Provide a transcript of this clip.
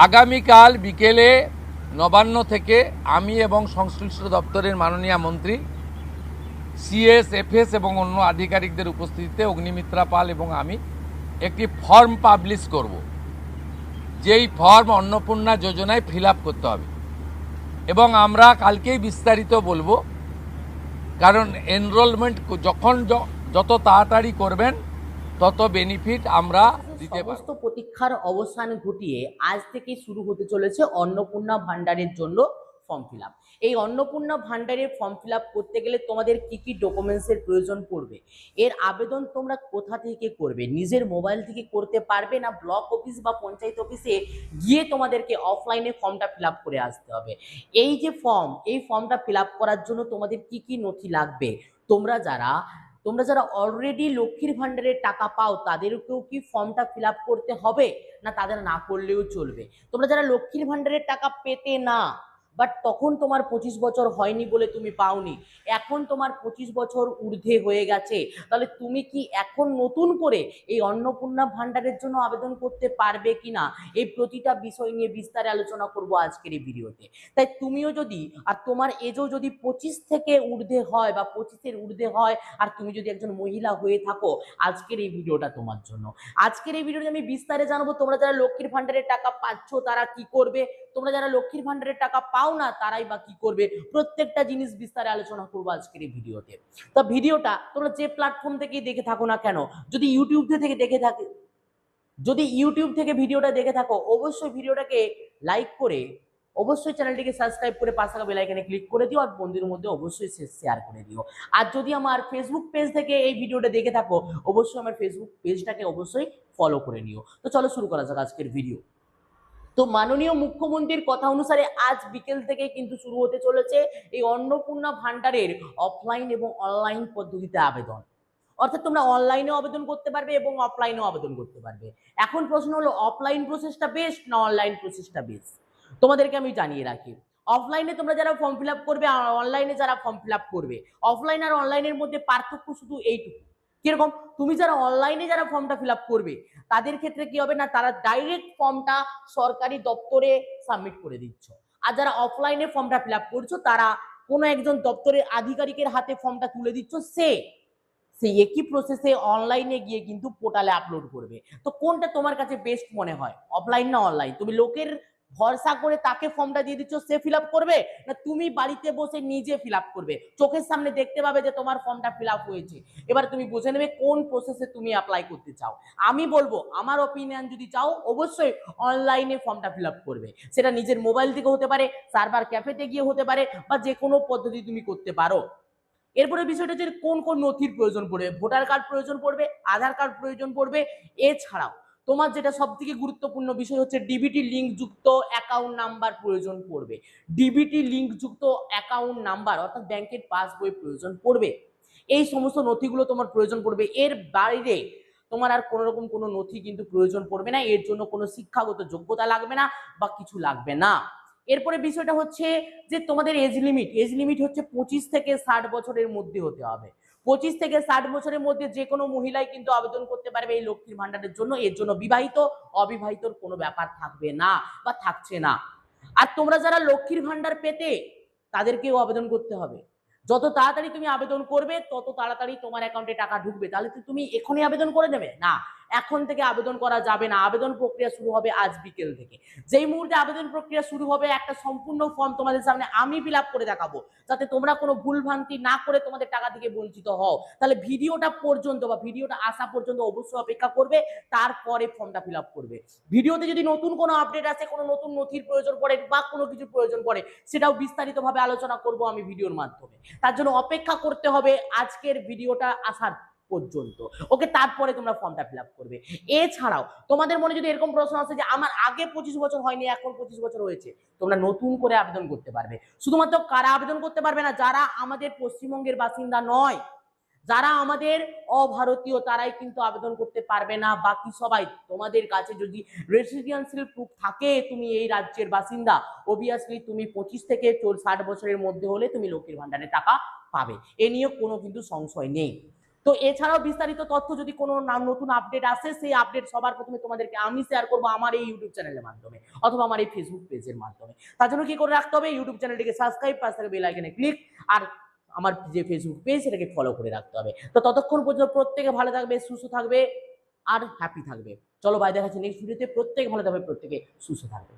আগামীকাল বিকেলে নবান্ন থেকে আমি এবং সংশ্লিষ্ট দপ্তরের মাননীয় মন্ত্রী সিএস এফএস এবং অন্য আধিকারিকদের উপস্থিতিতে অগ্নিমিত্রা পাল এবং আমি একটি ফর্ম পাবলিশ করব, যেই ফর্ম অন্নপূর্ণা যোজনায় ফিল আপ করতে হবে এবং আমরা কালকেই বিস্তারিত বলবো। কারণ এনরোলমেন্ট যখন যত তাড়াতাড়ি করবেন তত বেনিফিট আমরা দিতে পারব। সমস্ত প্রতীক্ষার অবসান ঘটিয়ে আজ থেকে শুরু হতে চলেছে অন্নপূর্ণা ভান্ডারের জন্য ফর্ম ফিল আপ। এই অন্নপূর্ণা ভান্ডারের ফর্ম ফিল আপ করতে গেলে তোমাদের কি কি ডকুমেন্টসের প্রয়োজন পড়বে, এর আবেদন তোমরা কোথা থেকে করবে, নিজের মোবাইল থেকে করতে পারবে না ব্লক অফিস বা পঞ্চায়েত অফিসে গিয়ে তোমাদেরকে অফলাইনে ফর্মটা ফিল আপ করে আসতে হবে। এই যে ফর্ম, এই ফর্মটা ফিল আপ করার জন্য তোমাদের কি কি নথি লাগবে, তোমরা যারা অলরেডি লক্ষ্মীর ভান্ডারের টাকা পাও তাদেরকেও কি ফর্মটা ফিল আপ করতে হবে, না তাদের না করলেও চলবে? তোমরা যারা লক্ষ্মীর ভান্ডারের টাকা পেতে না, বাট তখন তোমার 25 বছর হয়নি বলে তুমি পাওনি, এখন তোমার 25 বছর ঊর্ধ্বে হয়ে গেছে, তাহলে তুমি কি এখন নতুন করে এই অন্নপূর্ণা ভান্ডারের জন্য আবেদন করতে পারবে কিনা, এই প্রতিটা বিষয় নিয়ে বিস্তারে আলোচনা করব আজকের এই ভিডিওতে। তাই তুমিও যদি, আর তোমার এজও যদি 25 থেকে ঊর্ধ্বে হয় বা 25-এর ঊর্ধ্বে হয়, আর তুমি যদি একজন মহিলা হয়ে থাকো, আজকের এই ভিডিওটা তোমার জন্য। আজকের এই ভিডিওতে আমি বিস্তারে জানাবো তোমরা যারা লক্ষ্মীর ভান্ডারের টাকা পাচ্ছ তারা কি করবে, তোমরা যারা লক্ষ্মীর ভান্ডারের টাকা পাও না তারাই বা কি করবে, প্রত্যেকটা জিনিস বিস্তারে আলোচনা করবো আজকের এই ভিডিওতে। তো ভিডিওটা তোমরা যে প্ল্যাটফর্ম থেকেই দেখে থাকো না কেন, যদি ইউটিউব থেকে ভিডিওটা দেখে থাকো, অবশ্যই ভিডিওটাকে লাইক করে, অবশ্যই চ্যানেলটিকে সাবস্ক্রাইব করে পাশে থাকা বেল আইকনে ক্লিক করে দিও, আর বন্ধুদের মধ্যে অবশ্যই শেয়ার করে দিও। আর যদি আমার ফেসবুক পেজ থেকে এই ভিডিওটা দেখে থাকো, অবশ্যই আমার ফেসবুক পেজটাকে অবশ্যই ফলো করে নিও। তো চলো শুরু করা যাক আজকের ভিডিও। তো মাননীয় মুখ্যমন্ত্রীর কথা অনুসারে আজ বিকেল থেকে কিন্তু শুরু হতে চলেছে এই অন্নপূর্ণা ভান্ডারের অফলাইন এবং অনলাইন পদ্ধতিতে আবেদন। অর্থাৎ তোমরা অনলাইনেও আবেদন করতে পারবে এবং অফলাইনেও আবেদন করতে পারবে। এখন প্রশ্ন হলো, অফলাইন প্রসেসটা বেস্ট না অনলাইন প্রসেসটা বেস্ট? তোমাদেরকে আমি জানিয়ে রাখি, অফলাইনে তোমরা যারা ফর্ম ফিল আপ করবে আর অনলাইনে যারা ফর্ম ফিল আপ করবে, অফলাইন আর অনলাইনের মধ্যে পার্থক্য শুধু এইটুকু। কিরকম? তুমি যারা অনলাইনে যারা ফর্মটা ফিল আপ করবে তাদের ক্ষেত্রে কি হবে না, তারা ডাইরেক্ট ফর্মটা সরকারি দপ্তরে সাবমিট করে দিচ্ছ। আর যারা অফলাইনে ফর্মটা ফিল আপ করছো তারা কোনো একজন দপ্তরের আধিকারিকের হাতে ফর্মটা তুলে দিচ্ছ, সেই একই প্রসেসে অনলাইনে গিয়ে কিন্তু পোর্টালে আপলোড করবে। তো কোনটা তোমার কাছে বেস্ট মনে হয়, অফলাইন না অনলাইন? তুমি লোকের ভরসা করে তাকে ফর্মটা দিয়ে দিচ্ছ, সে ফিল আপ করবে, না তুমি বাড়িতে বসে নিজে ফিল আপ করবে, চোখের সামনে দেখতে পাবে যে তোমার ফর্মটা ফিল আপ হয়েছে? এবার তুমি বুঝে নেবে কোন প্রসেসে তুমি অ্যাপ্লাই করতে চাও। আমি বলবো, আমার অপিনিয়ন যদি চাও, অবশ্যই অনলাইনে ফর্মটা ফিল আপ করবে। সেটা নিজের মোবাইল থেকে হতে পারে, সার্ভার ক্যাফেতে গিয়ে হতে পারে, বা যে কোনো পদ্ধতি তুমি করতে পারো। এরপরে বিষয়টা হচ্ছে কোন কোন নথির প্রয়োজন পড়বে। ভোটার কার্ড প্রয়োজন পড়বে, আধার কার্ড প্রয়োজন পড়বে, এছাড়াও তোমার যেটা সব থেকে গুরুত্বপূর্ণ বিষয় হচ্ছে ডিবিটি লিঙ্ক যুক্ত অ্যাকাউন্ট নাম্বার প্রয়োজন পড়বে। ডিবিটি লিঙ্ক যুক্ত অ্যাকাউন্ট নাম্বার অর্থাৎ ব্যাংকের পাসবই প্রয়োজন পড়বে। এই সমস্ত নথিগুলো তোমার প্রয়োজন পড়বে। এর বাইরে তোমার আর কোনো রকম কোনো নথি কিন্তু প্রয়োজন পড়বে না, এর জন্য কোনো শিক্ষাগত যোগ্যতা লাগবে না বা কিছু লাগবে না। এরপরে বিষয়টা হচ্ছে যে তোমাদের এজ লিমিট হচ্ছে 25 থেকে 60 বছরের মধ্যে হতে হবে। 25 থেকে 60 বছরের মধ্যে যে কোনো মহিলাই কিন্তু আবেদন করতে পারবে এই লক্ষ্মীর ভান্ডারের জন্য। এর জন্য বিবাহিত অবিবাহিতর কোনো ব্যাপার থাকবে না বা থাকছে না। আর তোমরা যারা লক্ষ্মীর ভান্ডার পেতে, তাদেরকেও আবেদন করতে হবে। যত তাড়াতাড়ি তুমি আবেদন করবে তত তাড়াতাড়ি তোমার অ্যাকাউন্টে টাকা ঢুকবে। তাহলে তুমি এখনই আবেদন করে নেবে না, এখন থেকে আবেদন করা যাবে না। আবেদন প্রক্রিয়া শুরু হবে আজ বিকেল থেকে। যেই মুহূর্তে আবেদন প্রক্রিয়া শুরু হবে, একটা সম্পূর্ণ ফর্ম তোমাদের সামনে আমি ফিল আপ করে দেখাবো, যাতে তোমরা কোনো ভুলভ্রান্তি না করে তোমাদের টাকা থেকে বঞ্চিত হও। তাহলে ভিডিওটা পর্যন্ত বা ভিডিওটা আসা পর্যন্ত অবশ্যই অপেক্ষা করবে, তারপরে ফর্মটা ফিল আপ করবে। ভিডিওতে যদি নতুন কোনো আপডেট আসে, কোনো নতুন নথির প্রয়োজন পড়ে বা কোনো কিছু প্রয়োজন পড়ে, সেটাও বিস্তারিতভাবে আলোচনা করব আমি ভিডিওর মাধ্যমে। তার জন্য অপেক্ষা করতে হবে আজকের ভিডিওটা আসার পর্যন্ত, ওকে? তারপরে তোমরা ফর্মটা ফিল আপ করবে। এছাড়াও তোমাদের মনে যদি এরকম প্রশ্ন আসে যে আমার আগে 25 বছর হয়নি, এখন 25 বছর হয়েছে, তোমরা নতুন করে আবেদন করতে পারবে। শুধুমাত্র কারা আবেদন করতে পারবে না, যারা আমাদের পশ্চিমবঙ্গের বাসিন্দা নয়, যারা আমাদের অভারতীয়, তারাই কিন্তু আবেদন করতে পারবে না। বাকি সবাই, তোমাদের কাছে যদি রেসিডেন্সিয়াল প্রুফ থাকে, তুমি এই রাজ্যের বাসিন্দা, অবভিয়াসলি তুমি 25 থেকে 60 বছরের মধ্যে হলে তুমি লক্ষ্মীর ভান্ডারের টাকা পাবে। এ নিয়ে কোনো কিন্তু সংশয় নেই। তো এছাড়াও বিস্তারিত তথ্য যদি কোনো নতুন আপডেট আসে, সেই আপডেট সবার প্রথমে তোমাদেরকে আমি শেয়ার করবো আমার এই ইউটিউব চ্যানেলের মাধ্যমে অথবা আমার এই ফেসবুক পেজের মাধ্যমে। তার জন্য কি করে রাখতে হবে, ইউটিউব চ্যানেলটিকে সাবস্ক্রাইব, পাশে থাকা বেল আইকনে ক্লিক, আর আমার যে ফেসবুক পেজ সেটাকে ফলো করে রাখতে হবে। তো ততক্ষণ পর্যন্ত প্রত্যেকে ভালো থাকবে, সুস্থ থাকবে আর হ্যাপি থাকবে। চলো বাই, দেখা হচ্ছে নেক্সট ভিডিওতে। প্রত্যেকে ভালো থাকবে, প্রত্যেকে সুস্থ থাকবে।